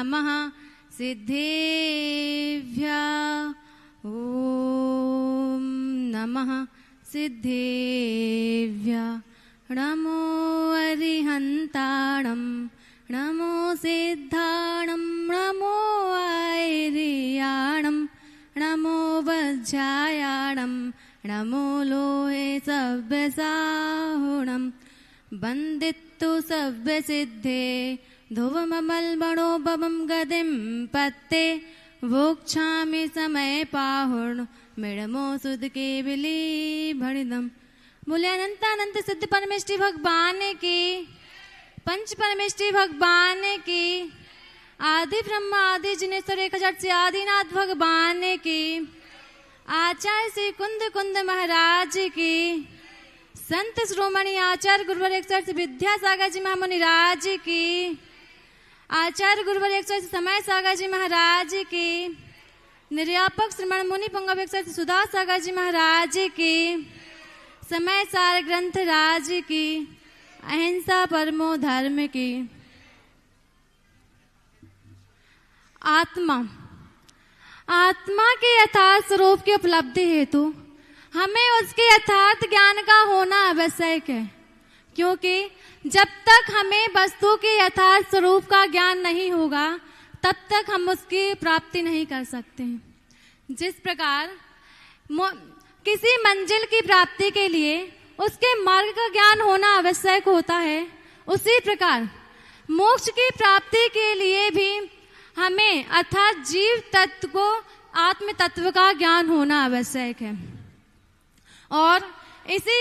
नमः सिद्धेभ्यः ॐ नमः सिद्धेभ्यः नमो अरिहन्ताणं नमो सिद्धाणं नमो ऐरियाणं नमो वज्रायाणं नमो लोहे सव्यसाहुणं वन्दितु सव्यसिद्धे ध्रुवममलमणोभवं गदिं पत्ते वोक्षामि समय पाहुण मिड़मो सुध के बिली भणिदम। बोले अनंतानंत सिद्ध परमेष्टि भगवान की, पंच परमेष्टि भगवान की, आदि ब्रह्मा आदि जिनेश्वर 1000 से आदिनाथ भगवान की, आचार्य श्री कुंद कुंद महाराज की, संत श्रोमणी आचार्य गुरुवर 108 विद्यासागर जी महामुनि राज की, आचार्य गुरुवर 108 समय सागर जी महाराज की, निर्यापक श्रमण मुनि पुंगव 108 सुधा सागर जी महाराज की, समय सार ग्रंथ राज की, अहिंसा परमो धर्म की। आत्मा आत्मा के यथार्थ स्वरूप की उपलब्धि हेतु हमें उसके यथार्थ ज्ञान का होना आवश्यक है, क्योंकि जब तक हमें वस्तु के यथार्थ स्वरूप का ज्ञान नहीं होगा तब तक हम उसकी प्राप्ति नहीं कर सकते हैं। जिस प्रकार किसी मंजिल की प्राप्ति के लिए उसके मार्ग का ज्ञान होना आवश्यक होता है, उसी प्रकार मोक्ष की प्राप्ति के लिए भी हमें अर्थात जीव तत्व को आत्म तत्व का ज्ञान होना आवश्यक है। और इसी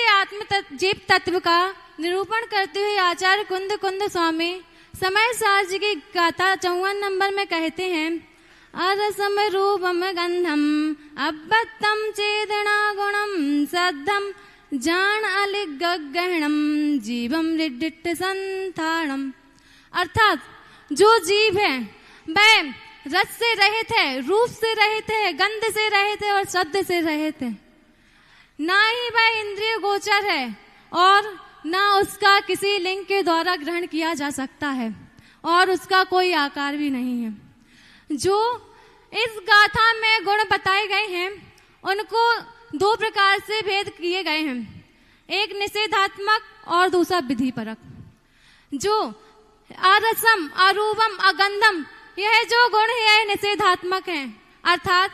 जीव तत्व का निरूपण करते हुए आचार्य कुंद कुंद स्वामी समय सार जी की गाथा 54 नंबर में कहते हैं, अरसम रूपम गंधम अब्बत्तम चेदना गुणम सद्धम जान अलिगहणम जीवम रिडिट संथाणम। अर्थात जो जीव है वह रस से रहित है, रूप से रहित है, गंध से रहित है और शब्द से रहित है। ना ही वह इंद्रिय गोचर है और ना उसका किसी लिंग के द्वारा ग्रहण किया जा सकता है और उसका कोई आकार भी नहीं है। जो इस गाथा में गुण बताए गए हैं उनको 2 प्रकार से भेद किए गए हैं, एक निषेधात्मक और दूसरा विधि परक। जो अरसम अरूपम अगंधम यह जो गुण है निषेधात्मक है, अर्थात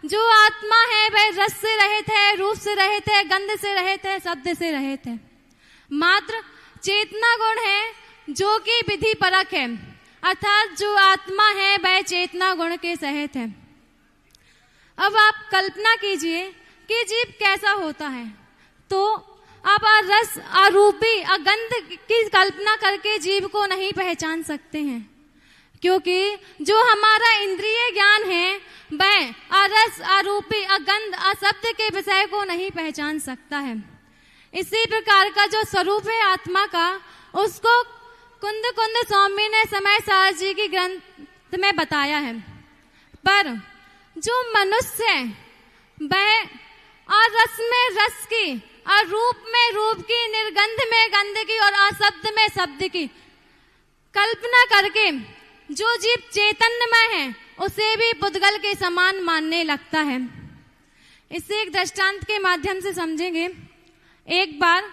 जो आत्मा है वह रस से रहित है, रूप से रहित है, गंध से रहित है, शब्द से रहित है। मात्र चेतना गुण है जो कि विधि परक है, अर्थात जो आत्मा है वह चेतना गुण के सहित है। अब आप कल्पना कीजिए कि जीव कैसा होता है, तो आप रस अरूपी अगंध की कल्पना करके जीव को नहीं पहचान सकते हैं, क्योंकि जो हमारा इंद्रिय ज्ञान है वह अरस अरूपी अगंध अशब्द के विषय को नहीं पहचान सकता है। इसी प्रकार का जो स्वरूप है आत्मा का, उसको कुंद कुंद स्वामी ने समय सार जी की ग्रंथ में बताया है। पर जो मनुष्य है वह रस में रस की, और रूप में रूप की, निर्गंध में गंध की और अशब्द में शब्द की कल्पना करके जो जीव चैतन्यमय है उसे भी पुद्गल के समान मानने लगता है। इसे एक दृष्टांत के माध्यम से समझेंगे। एक बार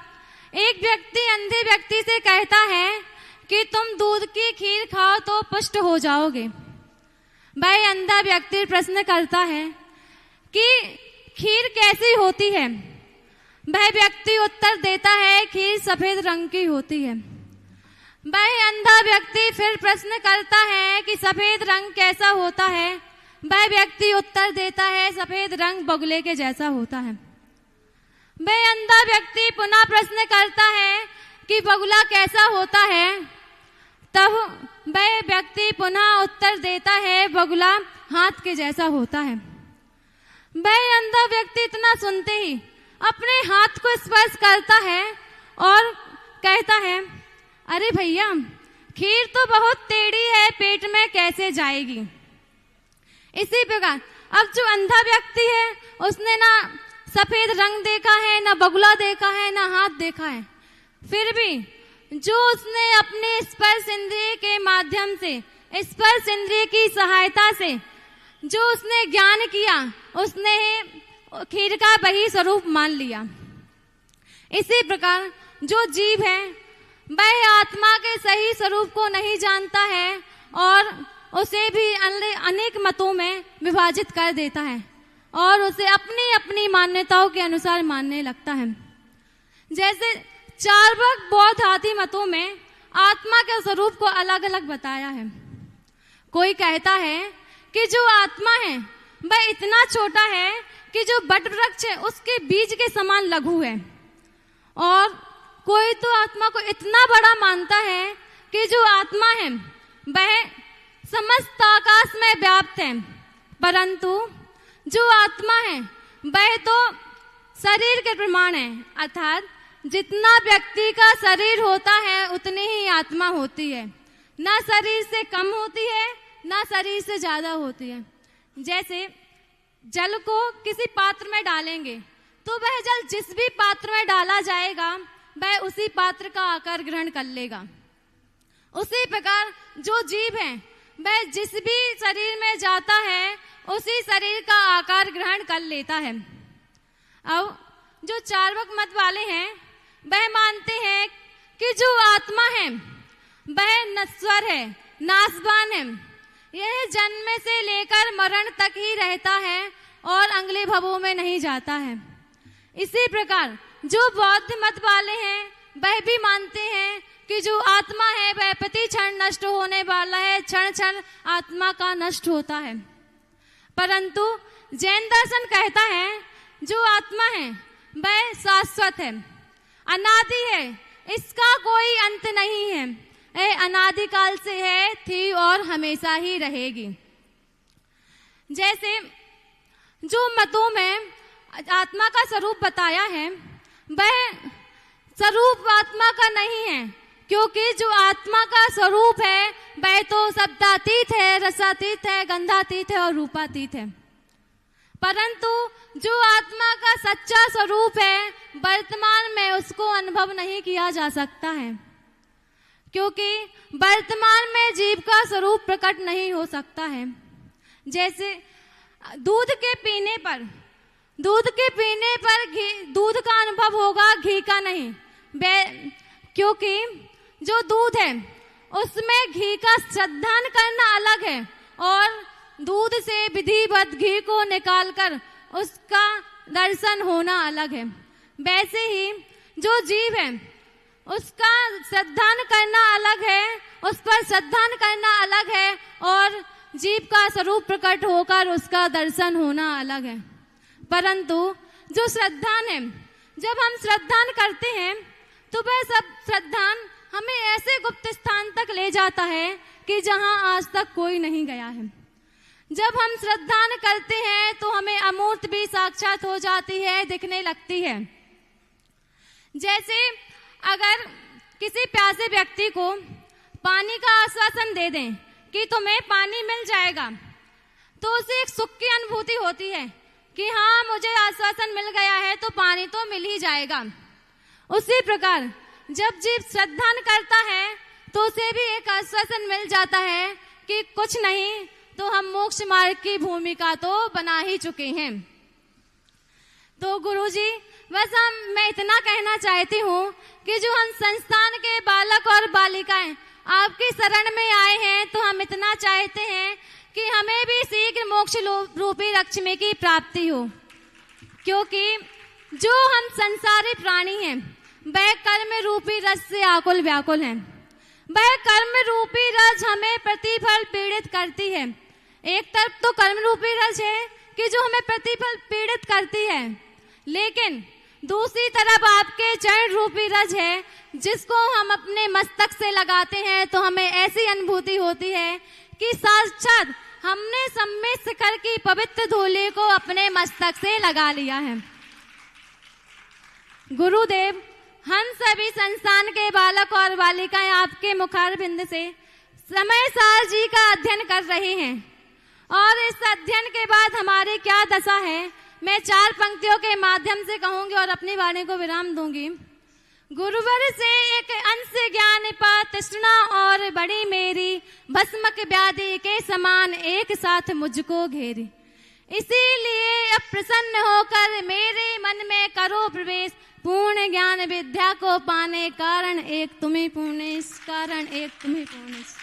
एक व्यक्ति अंधे व्यक्ति से कहता है कि तुम दूध की खीर खाओ तो पुष्ट हो जाओगे। वह अंधा व्यक्ति प्रश्न करता है कि खीर कैसी होती है। वह व्यक्ति उत्तर देता है खीर सफेद रंग की होती है। वह अंधा व्यक्ति फिर प्रश्न करता है कि सफेद रंग कैसा होता है। वह व्यक्ति उत्तर देता है सफेद रंग बगुले के जैसा होता है। वह अंधा व्यक्ति पुनः प्रश्न करता है कि बगुला कैसा होता है। तब वह व्यक्ति पुनः उत्तर देता है बगुला हाथ के जैसा होता है। वह अंधा व्यक्ति इतना सुनते ही अपने हाथ को स्पर्श करता है और कहता है, अरे भैया खीर तो बहुत टेढ़ी है, पेट में कैसे जाएगी। इसी प्रकार अब जो अंधा व्यक्ति है उसने ना सफेद रंग देखा है, ना बगुला देखा है, ना हाथ देखा है, फिर भी जो उसने अपने स्पर्श इंद्रिय के माध्यम से स्पर्श इंद्रिय की सहायता से जो उसने ज्ञान किया, उसने खीर का वही स्वरूप मान लिया। इसी प्रकार जो जीव है वह आत्मा के सही स्वरूप को नहीं जानता है और उसे भी अनेक मतों में विभाजित कर देता है और उसे अपनी अपनी मान्यताओं के अनुसार मानने लगता है। जैसे चार्वाक बौद्ध आदि मतों में आत्मा के स्वरूप को अलग अलग बताया है। कोई कहता है कि जो आत्मा है वह इतना छोटा है कि जो वट वृक्ष है उसके बीज के समान लघु है, और कोई तो आत्मा को इतना बड़ा मानता है कि जो आत्मा है वह समस्त आकाश में व्याप्त है। परंतु जो आत्मा है वह तो शरीर के प्रमाण है, अर्थात जितना व्यक्ति का शरीर होता है उतनी ही आत्मा होती है, ना शरीर से कम होती है ना शरीर से ज्यादा होती है। जैसे जल को किसी पात्र में डालेंगे तो वह जल जिस भी पात्र में डाला जाएगा वह उसी पात्र का आकार ग्रहण कर लेगा। उसी प्रकार जो जीव है वह जिस भी शरीर में जाता है उसी शरीर का आकार ग्रहण कर लेता है। अब जो चार्वाक मत वाले हैं वह मानते हैं कि जो आत्मा है वह नश्वर है, नाशवान है, यह जन्म से लेकर मरण तक ही रहता है और अगले भवों में नहीं जाता है। इसी प्रकार जो बौद्ध मत वाले हैं वह भी मानते हैं कि जो आत्मा है वह प्रति क्षण नष्ट होने वाला है, क्षण क्षण आत्मा का नष्ट होता है। परंतु जैन दर्शन कहता है जो आत्मा है वह शाश्वत है, अनादि है, इसका कोई अंत नहीं है, यह अनादिकाल से है, थी और हमेशा ही रहेगी। जैसे जो मतों में आत्मा का स्वरूप बताया है वह स्वरूप आत्मा का नहीं है, क्योंकि जो आत्मा का स्वरूप है वह तो शब्दातीत है, रसातीत है, गंधातीत है और रूपातीत है। परंतु जो आत्मा का सच्चा स्वरूप है वर्तमान में उसको अनुभव नहीं किया जा सकता है, क्योंकि वर्तमान में जीव का स्वरूप प्रकट नहीं हो सकता है। जैसे दूध के पीने पर दूध का अनुभव होगा, घी का नहीं, क्योंकि जो दूध है उसमें घी का श्रद्धान करना अलग है और दूध से विधिवत घी को निकालकर उसका दर्शन होना अलग है। वैसे ही जो जीव है उसका श्रद्धान करना अलग है, उस पर श्रद्धान करना अलग है और जीव का स्वरूप प्रकट होकर उसका दर्शन होना अलग है। परंतु जो श्रद्धान है, जब हम श्रद्धान करते हैं तो वह सब श्रद्धान हमें ऐसे गुप्त स्थान तक ले जाता है कि जहां आज तक कोई नहीं गया है। जब हम श्रद्धान करते हैं तो हमें अमूर्त भी साक्षात हो जाती है, दिखने लगती है। जैसे अगर किसी प्यासे व्यक्ति को पानी का आश्वासन दे दें कि तुम्हें पानी मिल जाएगा, तो उसे एक सुख की अनुभूति होती है कि हाँ मुझे आश्वासन मिल गया है तो पानी तो मिल ही जाएगा। उसी प्रकार जब जीव श्रद्धान करता है तो उसे भी एक आश्वासन मिल जाता है कि कुछ नहीं तो हम मोक्ष मार्ग की भूमिका तो बना ही चुके हैं। तो गुरुजी बस मैं इतना कहना चाहती हूँ कि जो हम संस्थान के बालक और बालिकाएं आपकी शरण में आए हैं तो हम इतना चाहते हैं कि हमें भी शीघ्र मोक्ष रूपी लक्ष्मी की प्राप्ति हो, क्योंकि जो हम संसारी प्राणी हैं वह कर्म रूपी रस से आकुल व्याकुल हैं। वह कर्म रूपी रस हमें प्रतिफल पीड़ित करती है। एक तरफ तो कर्म रूपी रस है कि जो हमें प्रतिफल पीड़ित करती है, लेकिन दूसरी तरफ आपके चरण रूपी रज है जिसको हम अपने मस्तक से लगाते हैं तो हमें ऐसी अनुभूति होती है कि साक्षात हमने सम्मेद शिखर की पवित्र धूलि को अपने मस्तक से लगा लिया है। गुरुदेव, हम सभी संस्थान के बालक और बालिकाएं आपके मुखारबिंद से समय सार जी का अध्ययन कर रहे हैं और इस अध्ययन के बाद हमारी क्या दशा है मैं 4 पंक्तियों के माध्यम से कहूंगी और अपनी वाणी को विराम दूंगी। गुरुवर से एक अंश ज्ञान पा तृष्णा और बड़ी मेरी, भस्मक व्याधि के समान एक साथ मुझको घेरे। इसीलिए अब प्रसन्न होकर मेरे मन में करो प्रवेश, पूर्ण ज्ञान विद्या को पाने कारण एक तुम्हें पूर्णेश, कारण एक तुम्हें पूर्णेश।